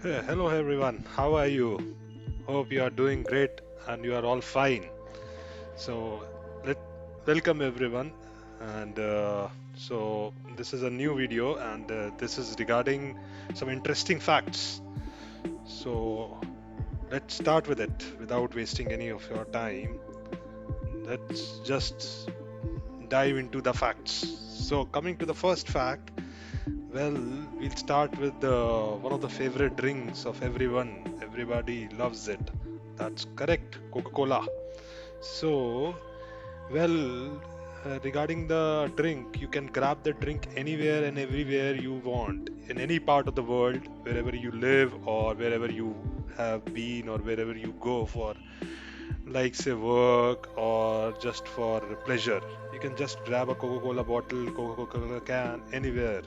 Hey, hello everyone, how are you? Hope you are doing great and you are all fine. So, let welcome everyone. And this is a new video, and this is regarding some interesting facts. So, let's start with it without wasting any of your time. Let's just dive into the facts. So, coming to the first fact, well, we'll start with one of the favorite drinks of everyone. Everybody loves it. That's correct, Coca-Cola. So, regarding the drink, you can grab the drink anywhere and everywhere you want, in any part of the world, wherever you live or wherever you have been or wherever you go for, like say work or just for pleasure. You can just grab a Coca-Cola bottle, Coca-Cola can, anywhere.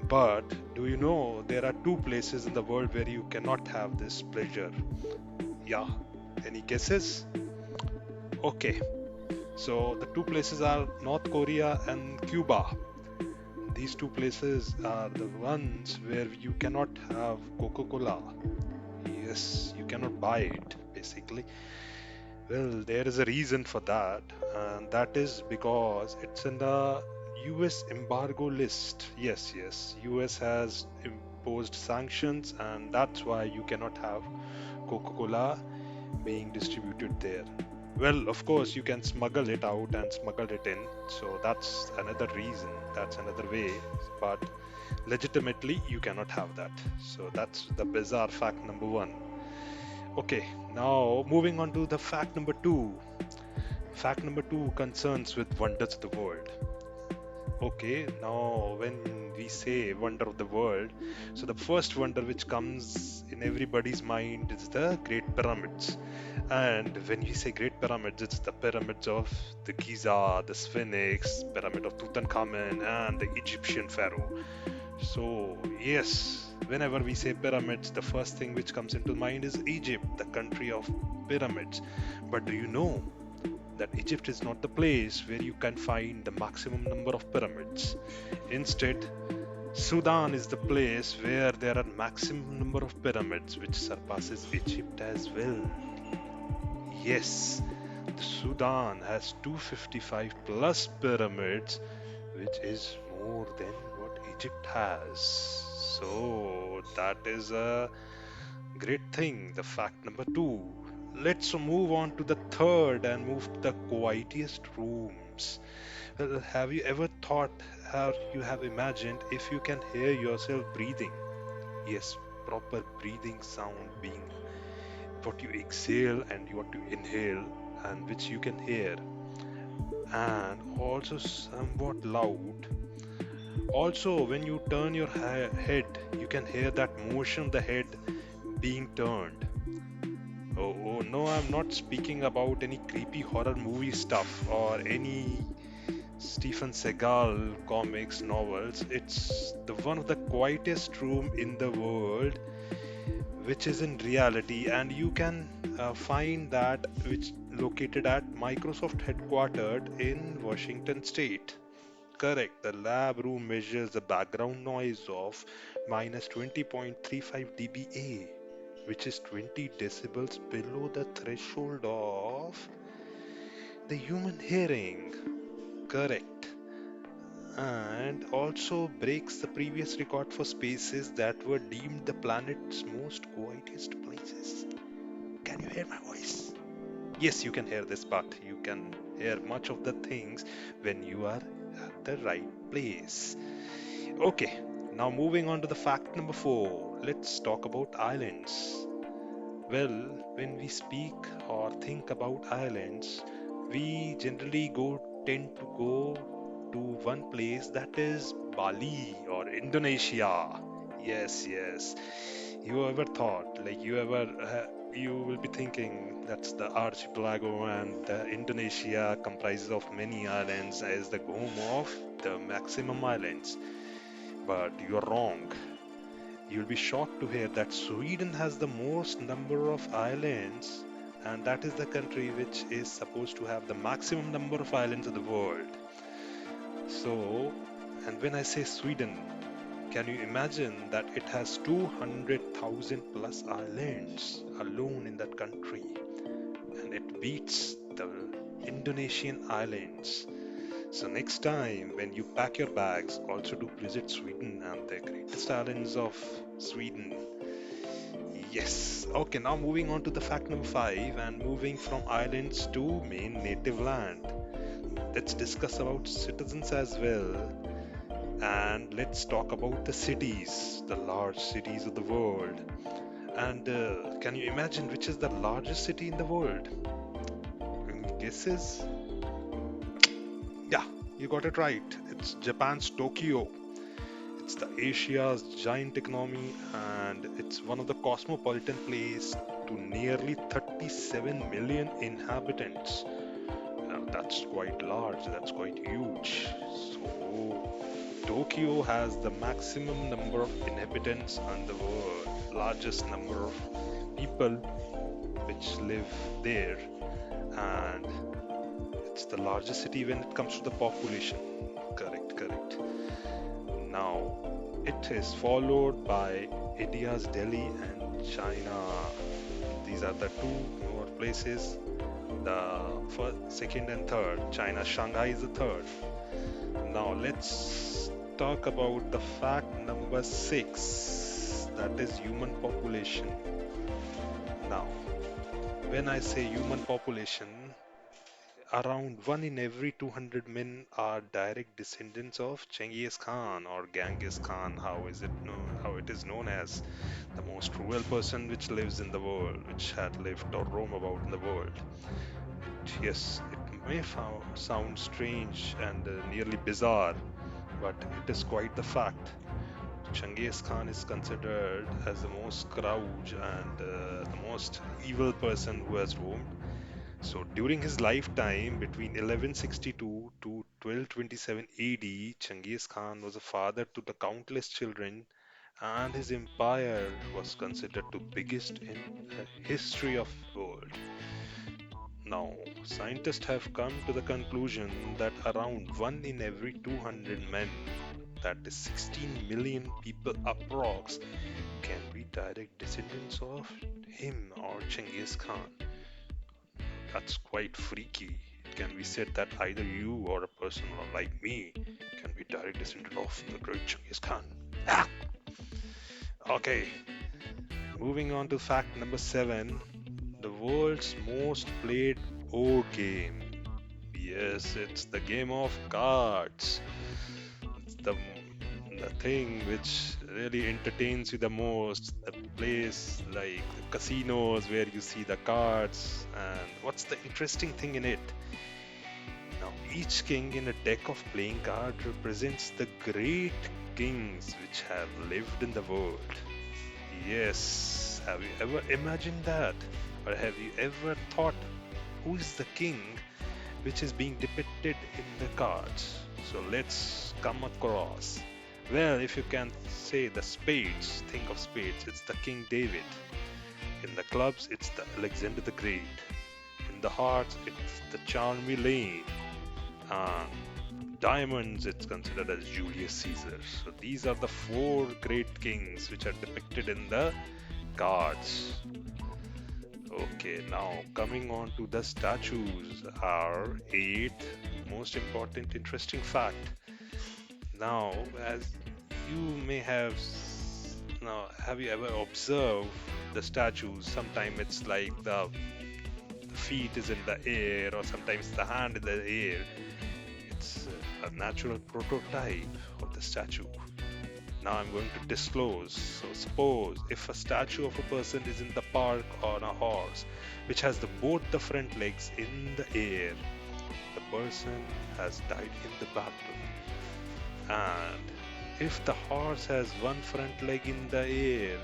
But do you know there are two places in the world where you cannot have this pleasure? Yeah. Any guesses? Okay. So the two places are North Korea and Cuba. These two places are the ones where you cannot have Coca-Cola. Yes, you cannot buy it basically. Well, there is a reason for that, and that is because it's in the US embargo list. Yes, US has imposed sanctions, and that's why you cannot have Coca-Cola being distributed there. Well, of course, you can smuggle it out and smuggle it in, so that's another reason, that's another way, but legitimately, you cannot have that. So that's the bizarre fact number one. Okay, now moving on to the fact number two. Fact number two concerns with wonders of the world. Okay, now when we say wonder of the world, so the first wonder which comes in everybody's mind is the Great Pyramids. And when we say Great Pyramids, it's the pyramids of the Giza, the Sphinx, Pyramid of Tutankhamun, and the Egyptian Pharaoh. So, yes, whenever we say pyramids, the first thing which comes into mind is Egypt, the country of pyramids. But do you know that Egypt is not the place where you can find the maximum number of pyramids? Instead, Sudan is the place where there are maximum number of pyramids, which surpasses Egypt as well. Yes, the Sudan has 255 plus pyramids, which is more than what Egypt has. So that is a great thing. The fact number two. Let's move on to the third and move to the quietest rooms. Well, have you ever thought how you have imagined if you can hear yourself breathing? Yes, proper breathing sound being what you exhale and what you inhale, and which you can hear, and also somewhat loud. Also, when you turn your head, you can hear that motion of the head being turned. Oh, no, I'm not speaking about any creepy horror movie stuff or any Stephen Seagal comics novels. It's the one of the quietest room in the world, which is in reality, and you can find that which located at Microsoft headquartered in Washington State. Correct. The lab room measures the background noise of minus 20.35 dBA, which is 20 decibels below the threshold of the human hearing. Correct. And also breaks the previous record for spaces that were deemed the planet's most quietest places. Can you hear my voice? Yes, you can hear this part. You can hear much of the things when you are at the right place. Okay, now moving on to the fact number four. Let's talk about islands. Well, when we speak or think about islands, we generally tend to go to one place, that is Bali or Indonesia. Yes. You ever thought, like you will be thinking that's the archipelago, and Indonesia comprises of many islands as the home of the maximum islands. But you're wrong. You'll be shocked to hear that Sweden has the most number of islands, and that is the country which is supposed to have the maximum number of islands in the world. So, and when I say Sweden, Can you imagine that it has 200,000 plus islands alone in that country? And it beats the Indonesian islands. So next time when you pack your bags, also do visit Sweden and the greatest islands of Sweden. Yes. Okay, now moving on to the fact number five and moving from islands to main native land. Let's discuss about citizens as well. And let's talk about the cities, the large cities of the world. And can you imagine which is the largest city in the world? Any guesses? Yeah, you got it right. It's Japan's Tokyo. It's the Asia's giant economy and it's one of the cosmopolitan place to nearly 37 million inhabitants. Now that's quite large, that's quite huge. So Tokyo has the maximum number of inhabitants in the world, largest number of people which live there, and it's the largest city when it comes to the population. Correct, correct. Now, it is followed by India's Delhi and China. These are the two more places. The first, second, and third. China, Shanghai is the third. Now, let's talk about the fact number six. That is human population. Now, when I say human population, around 1 in every 200 men are direct descendants of Genghis Khan or Genghis Khan, how it is known as the most cruel person which lives in the world, which had lived or roam about in the world. Yes, it may sound strange and nearly bizarre, but it is quite the fact. Genghis Khan is considered as the most crouch and the most evil person who has roamed. So during his lifetime between 1162 to 1227 AD, Genghis Khan was a father to the countless children and his empire was considered the biggest in the history of world. Now, scientists have come to the conclusion that around 1 in every 200 men, that is 16 million people approx, can be direct descendants of him or Genghis Khan. That's quite freaky. It can be said that either you or a person like me can be direct descendant of the great Genghis Khan. Ah! Okay, moving on to fact number seven. The world's most played board game. Yes, it's the game of cards. It's the thing which really entertains you the most. The place like the casinos where you see the cards. And what's the interesting thing in it? Now, each king in a deck of playing cards represents the great kings which have lived in the world. Yes, have you ever imagined that? Or have you ever thought who is the king which is being depicted in the cards? So let's come across. Well, if you can say the spades, think of spades, it's the King David. In the clubs, it's the Alexander the Great. In the hearts, it's the Charlemagne. Diamonds, it's considered as Julius Caesar. So these are the four great kings which are depicted in the cards. Okay, now coming on to the statues, our eighth most important interesting fact. Now, as you may now, have you ever observed the statues? Sometimes it's like the feet is in the air, or sometimes the hand in the air. It's a natural prototype of the statue. Now I'm going to disclose. So suppose if a statue of a person is in the park on a horse, which has both the front legs in the air, the person has died in the battle. And if the horse has one front leg in the air,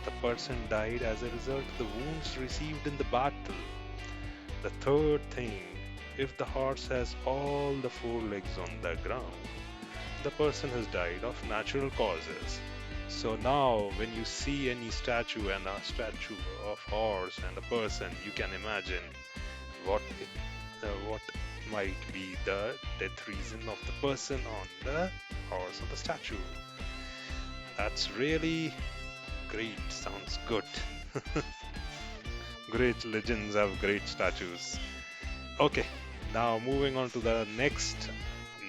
the person died as a result of the wounds received in the battle. The third thing, if the horse has all the four legs on the ground, the person has died of natural causes. So now, when you see any statue and a statue of horse and a person, you can imagine what might be the death reason of the person on the horse or the statue. That's really great. Sounds good. Great legends have great statues. Okay, now moving on to the next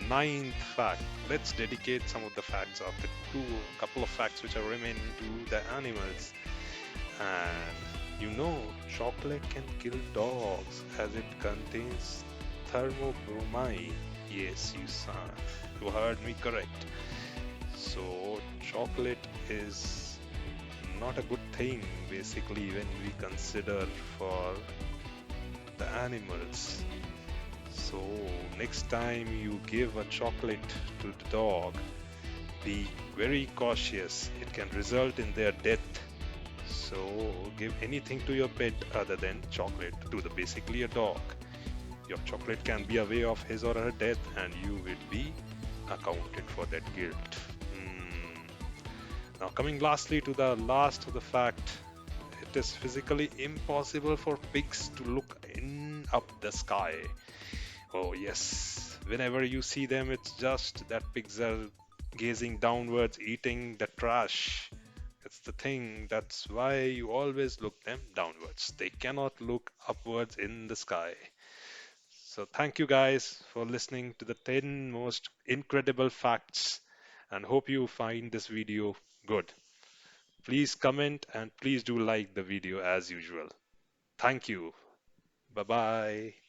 ninth fact. Let's dedicate some of the facts of the two couple of facts which are remaining to the animals. And chocolate can kill dogs as it contains thermobromine. Yes, you heard me correct. So chocolate is not a good thing basically when we consider for the animals. So next time you give a chocolate to the dog, be very cautious. It can result in their death. So give anything to your pet other than chocolate to the basically a dog. Your chocolate can be a way of his or her death, and you will be accounted for that guilt. Hmm. Now, coming lastly to the last of the fact, it is physically impossible for pigs to look in up the sky. Oh, yes. Whenever you see them, it's just that pigs are gazing downwards, eating the trash. It's the thing. That's why you always look them downwards. They cannot look upwards in the sky. So thank you guys for listening to the 10 most incredible facts and hope you find this video good. Please comment and please do like the video as usual. Thank you. Bye bye.